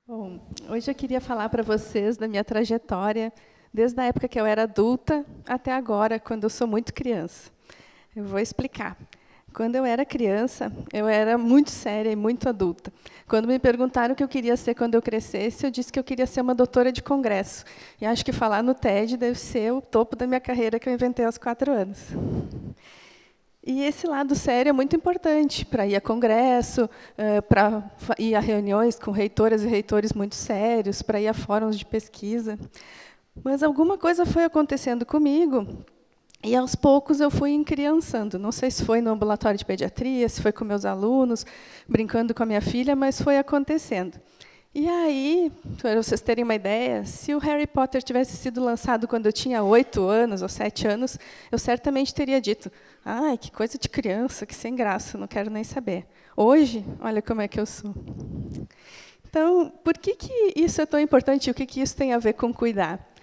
Bom, hoje eu queria falar para vocês da minha trajetória, desde a época que eu era adulta até agora, quando eu sou muito criança. Eu vou explicar. Quando eu era criança, eu era muito séria e muito adulta. Quando me perguntaram o que eu queria ser quando eu crescesse, eu disse que eu queria ser uma doutora de congresso. E acho que falar no TED deve ser o topo da minha carreira que eu inventei aos 4 anos. E esse lado sério é muito importante para ir a congresso, para ir a reuniões com reitoras e reitores muito sérios, para ir a fóruns de pesquisa. Mas alguma coisa foi acontecendo comigo, e aos poucos eu fui encriançando. Não sei se foi no ambulatório de pediatria, se foi com meus alunos, brincando com a minha filha, mas foi acontecendo. E aí, para vocês terem uma ideia, se o Harry Potter tivesse sido lançado quando eu tinha 8 anos ou 7 anos, eu certamente teria dito: ai, que coisa de criança, que sem graça, não quero nem saber. Hoje, olha como é que eu sou. Então, por que isso é tão importante e o que isso tem a ver com cuidar?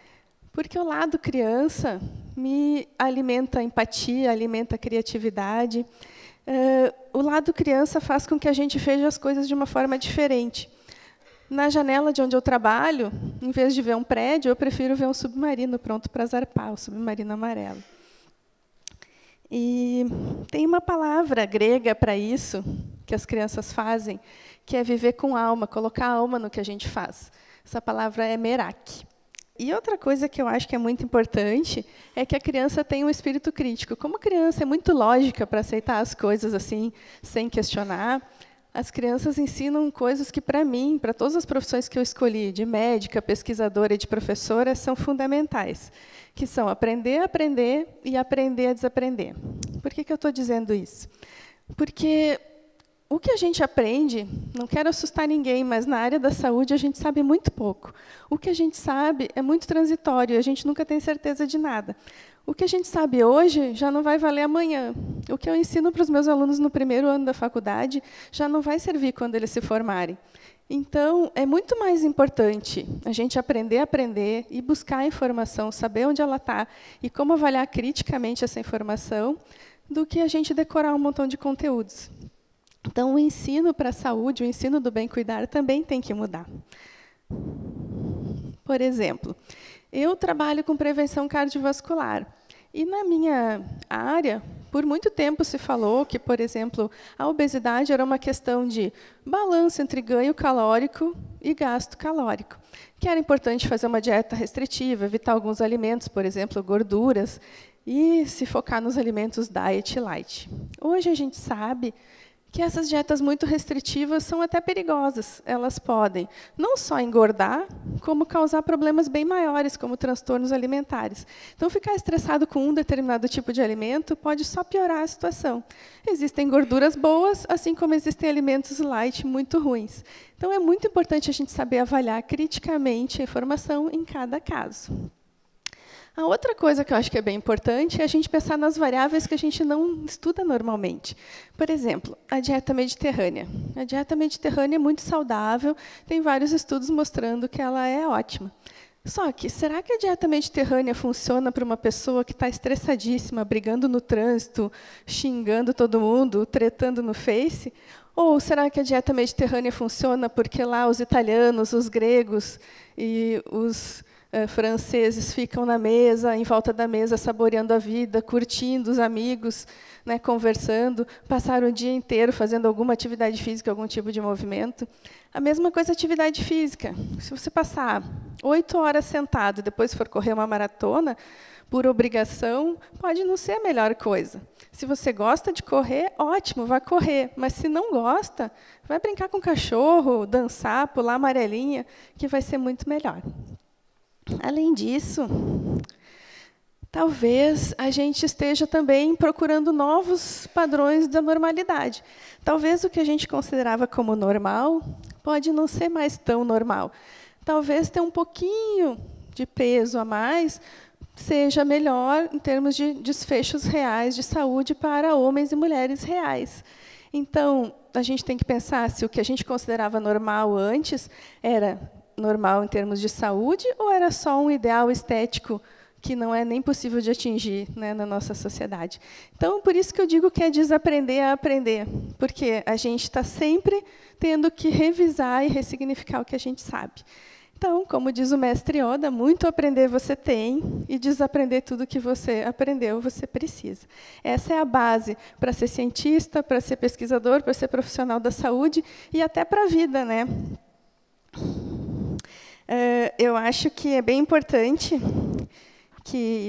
Porque o lado criança me alimenta a empatia, alimenta a criatividade. O lado criança faz com que a gente veja as coisas de uma forma diferente. Na janela de onde eu trabalho, em vez de ver um prédio, eu prefiro ver um submarino pronto para zarpar, o submarino amarelo. E tem uma palavra grega para isso, que as crianças fazem, que é viver com alma, colocar alma no que a gente faz. Essa palavra é merak. E outra coisa que eu acho que é muito importante é que a criança tem um espírito crítico. Como a criança é muito lógica para aceitar as coisas assim, sem questionar, as crianças ensinam coisas que, para mim, para todas as profissões que eu escolhi, de médica, pesquisadora e de professora, são fundamentais, que são aprender a aprender e aprender a desaprender. Por que eu estou dizendo isso? Porque o que a gente aprende, não quero assustar ninguém, mas na área da saúde a gente sabe muito pouco. O que a gente sabe é muito transitório, a gente nunca tem certeza de nada. O que a gente sabe hoje já não vai valer amanhã. O que eu ensino para os meus alunos no primeiro ano da faculdade já não vai servir quando eles se formarem. Então, é muito mais importante a gente aprender a aprender e buscar a informação, saber onde ela está e como avaliar criticamente essa informação, do que a gente decorar um montão de conteúdos. Então, o ensino para a saúde, o ensino do bem cuidar, também tem que mudar. Por exemplo, eu trabalho com prevenção cardiovascular. E, na minha área, por muito tempo se falou que, por exemplo, a obesidade era uma questão de balanço entre ganho calórico e gasto calórico, que era importante fazer uma dieta restritiva, evitar alguns alimentos, por exemplo, gorduras, e se focar nos alimentos diet light. Hoje a gente sabe que essas dietas muito restritivas são até perigosas. Elas podem não só engordar, como causar problemas bem maiores, como transtornos alimentares. Então, ficar estressado com um determinado tipo de alimento pode só piorar a situação. Existem gorduras boas, assim como existem alimentos light muito ruins. Então, é muito importante a gente saber avaliar criticamente a informação em cada caso. A outra coisa que eu acho que é bem importante é a gente pensar nas variáveis que a gente não estuda normalmente. Por exemplo, a dieta mediterrânea. A dieta mediterrânea é muito saudável, tem vários estudos mostrando que ela é ótima. Só que, será que a dieta mediterrânea funciona para uma pessoa que está estressadíssima, brigando no trânsito, xingando todo mundo, tretando no Face? Ou será que a dieta mediterrânea funciona porque lá os italianos, os gregos e os franceses ficam na mesa, em volta da mesa, saboreando a vida, curtindo os amigos, né, conversando, passaram o dia inteiro fazendo alguma atividade física, algum tipo de movimento? A mesma coisa atividade física. Se você passar 8 horas sentado e depois for correr uma maratona, por obrigação, pode não ser a melhor coisa. Se você gosta de correr, ótimo, vai correr. Mas se não gosta, vai brincar com o cachorro, dançar, pular amarelinha, que vai ser muito melhor. Além disso, talvez a gente esteja também procurando novos padrões da normalidade. Talvez o que a gente considerava como normal pode não ser mais tão normal. Talvez ter um pouquinho de peso a mais seja melhor em termos de desfechos reais de saúde para homens e mulheres reais. Então, a gente tem que pensar se o que a gente considerava normal antes era normal em termos de saúde ou era só um ideal estético que não é nem possível de atingir, né, na nossa sociedade. Então, por isso que eu digo que é desaprender a aprender, porque a gente está sempre tendo que revisar e ressignificar o que a gente sabe. Então, como diz o mestre Oda, muito aprender você tem e desaprender tudo que você aprendeu, você precisa. Essa é a base para ser cientista, para ser pesquisador, para ser profissional da saúde e até para a vida, né? Eu acho que é bem importante,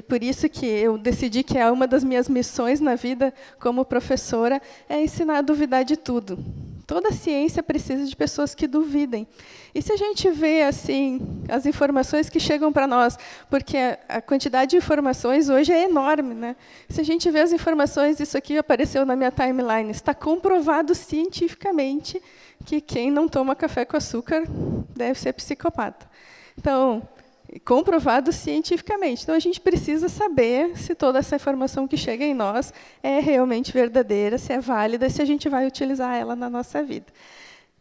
por isso que eu decidi que é uma das minhas missões na vida como professora, é ensinar a duvidar de tudo. Toda ciência precisa de pessoas que duvidem. E se a gente vê assim as informações que chegam para nós, porque a quantidade de informações hoje é enorme, né? Se a gente vê as informações, isso aqui apareceu na minha timeline, está comprovado cientificamente que quem não toma café com açúcar deve ser psicopata. Então, comprovado cientificamente. Então, a gente precisa saber se toda essa informação que chega em nós é realmente verdadeira, se é válida, se a gente vai utilizar ela na nossa vida.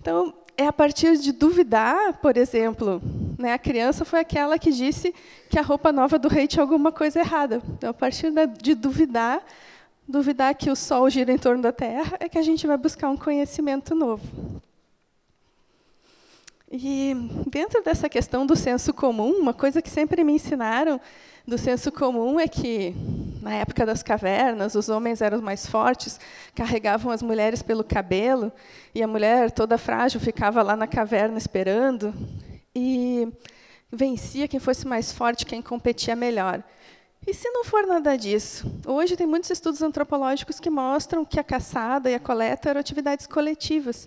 Então, é a partir de duvidar, por exemplo, né, a criança foi aquela que disse que a roupa nova do rei tinha alguma coisa errada. Então, a partir de duvidar que o Sol gira em torno da Terra, é que a gente vai buscar um conhecimento novo. E, dentro dessa questão do senso comum, uma coisa que sempre me ensinaram do senso comum é que, na época das cavernas, os homens eram os mais fortes, carregavam as mulheres pelo cabelo, e a mulher, toda frágil, ficava lá na caverna esperando, e vencia quem fosse mais forte, quem competia melhor. E se não for nada disso? Hoje tem muitos estudos antropológicos que mostram que a caçada e a coleta eram atividades coletivas,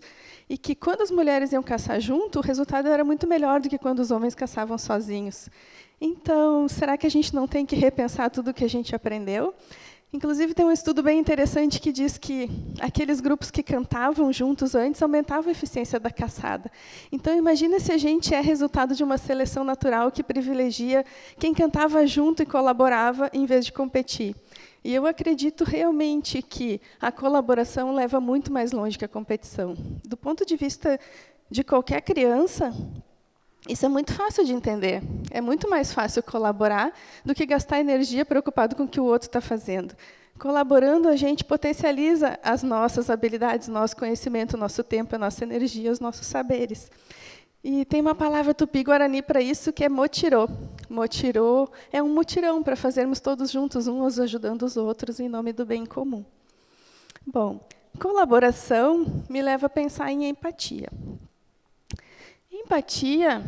e que, quando as mulheres iam caçar junto, o resultado era muito melhor do que quando os homens caçavam sozinhos. Então, será que a gente não tem que repensar tudo o que a gente aprendeu? Inclusive, tem um estudo bem interessante que diz que aqueles grupos que cantavam juntos antes aumentavam a eficiência da caçada. Então, imagina se a gente é resultado de uma seleção natural que privilegia quem cantava junto e colaborava, em vez de competir. E eu acredito realmente que a colaboração leva muito mais longe que a competição. Do ponto de vista de qualquer criança, isso é muito fácil de entender. É muito mais fácil colaborar do que gastar energia preocupado com o que o outro está fazendo. Colaborando, a gente potencializa as nossas habilidades, nosso conhecimento, nosso tempo, a nossa energia, os nossos saberes. E tem uma palavra tupi-guarani para isso, que é motirô. Motirô é um mutirão para fazermos todos juntos, uns ajudando os outros, em nome do bem comum. Bom, colaboração me leva a pensar em empatia. Empatia,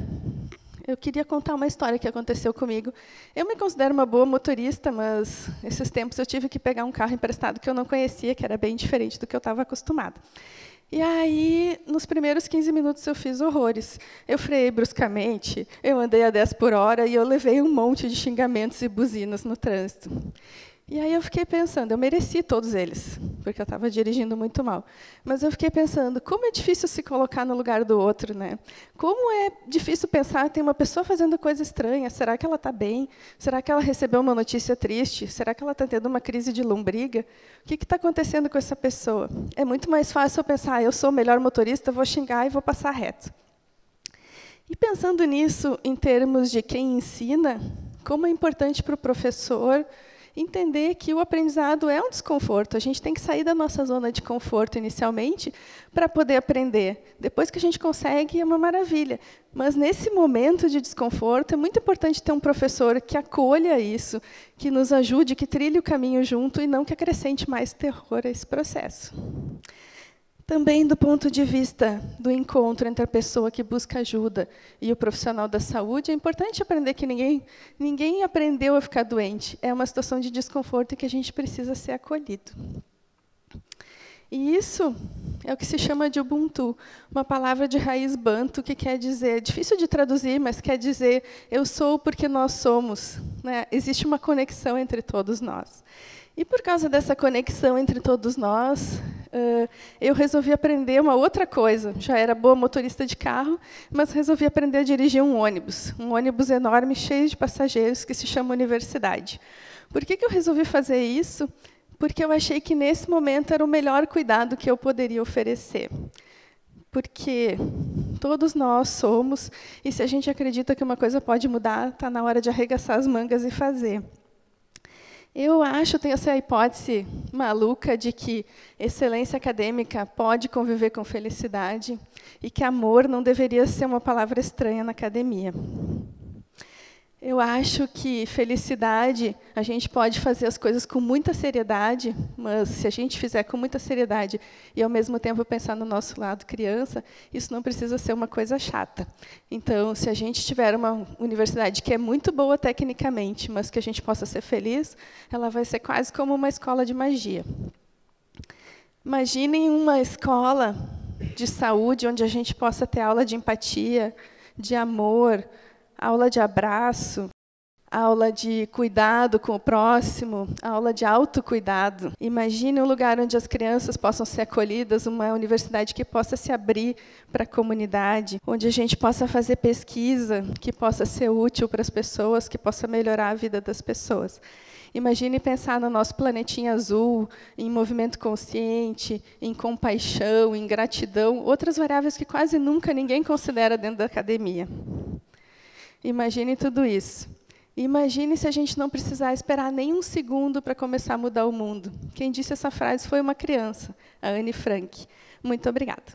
eu queria contar uma história que aconteceu comigo. Eu me considero uma boa motorista, mas esses tempos eu tive que pegar um carro emprestado que eu não conhecia, que era bem diferente do que eu estava acostumada. E aí, nos primeiros 15 minutos, eu fiz horrores. Eu freiei bruscamente, eu andei a 10 por hora e eu levei um monte de xingamentos e buzinas no trânsito. E aí eu fiquei pensando, eu mereci todos eles, porque eu estava dirigindo muito mal. Mas eu fiquei pensando, como é difícil se colocar no lugar do outro, né? Como é difícil pensar, tem uma pessoa fazendo coisa estranha, será que ela está bem? Será que ela recebeu uma notícia triste? Será que ela está tendo uma crise de lombriga? O que está acontecendo com essa pessoa? É muito mais fácil eu pensar, eu sou o melhor motorista, vou xingar e vou passar reto. E pensando nisso, em termos de quem ensina, como é importante para o professor entender que o aprendizado é um desconforto. A gente tem que sair da nossa zona de conforto inicialmente para poder aprender. Depois que a gente consegue, é uma maravilha. Mas, nesse momento de desconforto, é muito importante ter um professor que acolha isso, que nos ajude, que trilhe o caminho junto e não que acrescente mais terror a esse processo. Também, do ponto de vista do encontro entre a pessoa que busca ajuda e o profissional da saúde, é importante aprender que ninguém aprendeu a ficar doente. É uma situação de desconforto em que a gente precisa ser acolhido. E isso é o que se chama de Ubuntu, uma palavra de raiz banto que quer dizer, difícil de traduzir, mas quer dizer, eu sou porque nós somos. Né? Existe uma conexão entre todos nós. E, por causa dessa conexão entre todos nós, eu resolvi aprender uma outra coisa. Já era boa motorista de carro, mas resolvi aprender a dirigir um ônibus enorme, cheio de passageiros, que se chama Universidade. Por que eu resolvi fazer isso? Porque eu achei que, nesse momento, era o melhor cuidado que eu poderia oferecer. Porque, Todos nós somos, e se a gente acredita que uma coisa pode mudar, está na hora de arregaçar as mangas e fazer. Eu acho, tenho essa hipótese maluca de que excelência acadêmica pode conviver com felicidade e que amor não deveria ser uma palavra estranha na academia. Eu acho que felicidade, a gente pode fazer as coisas com muita seriedade, mas se a gente fizer com muita seriedade e, ao mesmo tempo, pensar no nosso lado criança, isso não precisa ser uma coisa chata. Então, se a gente tiver uma universidade que é muito boa tecnicamente, mas que a gente possa ser feliz, ela vai ser quase como uma escola de magia. Imaginem uma escola de saúde onde a gente possa ter aula de empatia, de amor, aula de abraço, aula de cuidado com o próximo, aula de autocuidado. Imagine um lugar onde as crianças possam ser acolhidas, uma universidade que possa se abrir para a comunidade, onde a gente possa fazer pesquisa que possa ser útil para as pessoas, que possa melhorar a vida das pessoas. Imagine pensar no nosso planetinha azul, em movimento consciente, em compaixão, em gratidão, outras variáveis que quase nunca ninguém considera dentro da academia. Imagine tudo isso. Imagine se a gente não precisar esperar nem um segundo para começar a mudar o mundo. Quem disse essa frase foi uma criança, a Anne Frank. Muito obrigada.